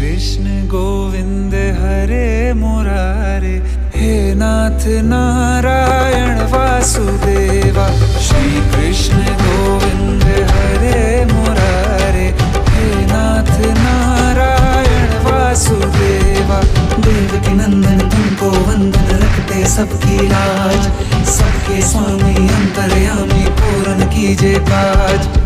कृष्ण गोविंद हरे मुरारे, हे नाथ नारायण वासुदेवा। श्री कृष्ण गोविंद हरे मुरारे, हे नाथ नारायण वासुदेवा। देवकी नंदन तुमको वंदन, रखते सबकी लाज, सबके स्वामी अंतर्यामी पूर्ण कीजिए काज।